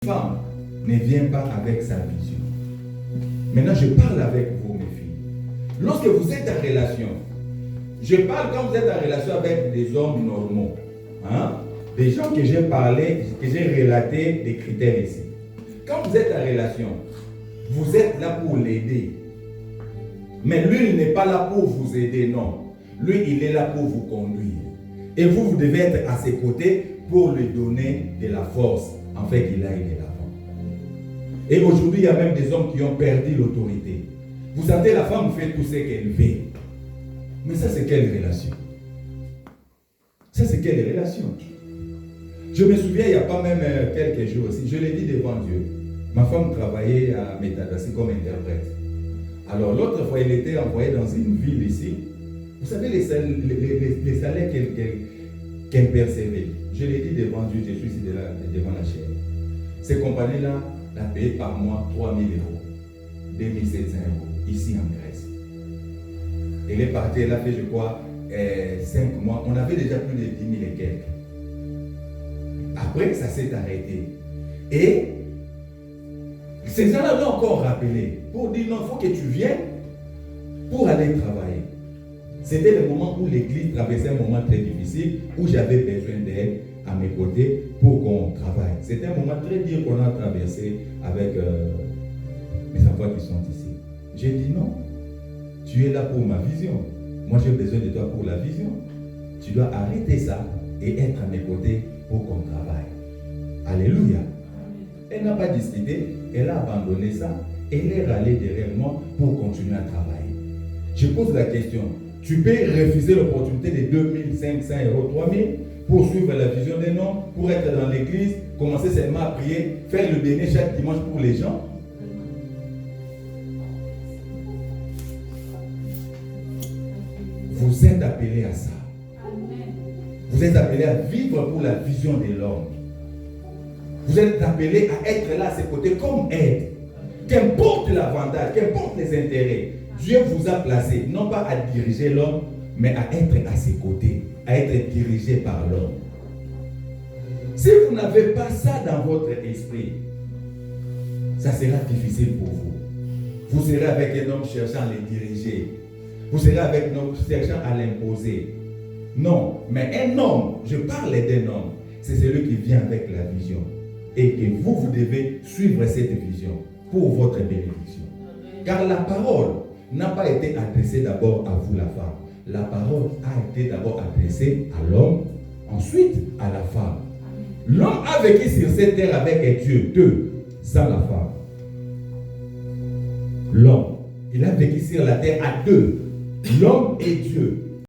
Femme ne vient pas avec sa vision. Maintenant, je parle avec vous, mes filles. Lorsque vous êtes en relation, je parle quand vous êtes en relation avec des hommes normaux, des gens que j'ai parlé, que j'ai relaté des critères ici. Quand vous êtes en relation, vous êtes là pour l'aider. Mais lui, il n'est pas là pour vous aider, non. Lui, il est là pour vous conduire. Et vous devez être à ses côtés pour lui donner de la force, en fait, qu'il aille de l'avant. Et aujourd'hui, il y a même des hommes qui ont perdu l'autorité. Vous savez, la femme fait tout ce qu'elle veut. Mais ça, c'est quelle relation? Ça, c'est quelle relation? Je me souviens, il n'y a pas même quelques jours aussi, je l'ai dit devant Dieu. Ma femme travaillait à Métadassi comme interprète. Alors, l'autre fois, elle était envoyée dans une ville ici. Vous savez, les salaires qu'elle percevait. Je l'ai dit devant Dieu, je suis ici devant la chaîne. Ces compagnies-là la payaient par mois 3 000 euros, 2 700 euros, ici en Grèce. Elle est partie, elle a fait, je crois, 5 mois. On avait déjà plus de 10 000 et quelques. Après, ça s'est arrêté. Et ces gens-là l'ont encore rappelé pour dire non, il faut que tu viennes pour aller travailler. C'était le moment où l'église traversait un moment très difficile, où j'avais besoin d'aide à mes côtés pour qu'on travaille. C'était un moment très dur qu'on a traversé avec mes enfants qui sont ici. J'ai dit non, tu es là pour ma vision. Moi j'ai besoin de toi pour la vision. Tu dois arrêter ça et être à mes côtés pour qu'on travaille. Alléluia. Elle n'a pas discuté, elle a abandonné ça, elle est râlée derrière moi pour continuer à travailler. Je pose la question, tu peux refuser l'opportunité de 2 500 euros, 3 000 pour suivre la vision d'un homme, pour être dans l'église, commencer seulement à prier, faire le béné chaque dimanche pour les gens? Vous êtes appelés à ça. Vous êtes appelés à vivre pour la vision de l'homme. Vous êtes appelés à être là à ses côtés comme aide. Qu'importe l'avantage, qu'importe les intérêts, Dieu vous a placé, non pas à diriger l'homme, mais à être à ses côtés, à être dirigé par l'homme. Si vous n'avez pas ça dans votre esprit, ça sera difficile pour vous. Vous serez avec un homme cherchant à les diriger. Vous serez avec un homme cherchant à l'imposer. Non, mais un homme, je parle d'un homme, c'est celui qui vient avec la vision. Et que vous devez suivre cette vision pour votre bénédiction. Car la parole n'a pas été adressée d'abord à vous, la femme. La parole a été d'abord adressée à l'homme, ensuite à la femme. L'homme a vécu sur cette terre avec Dieu, deux, sans la femme. L'homme, il a vécu sur la terre à deux, l'homme et Dieu.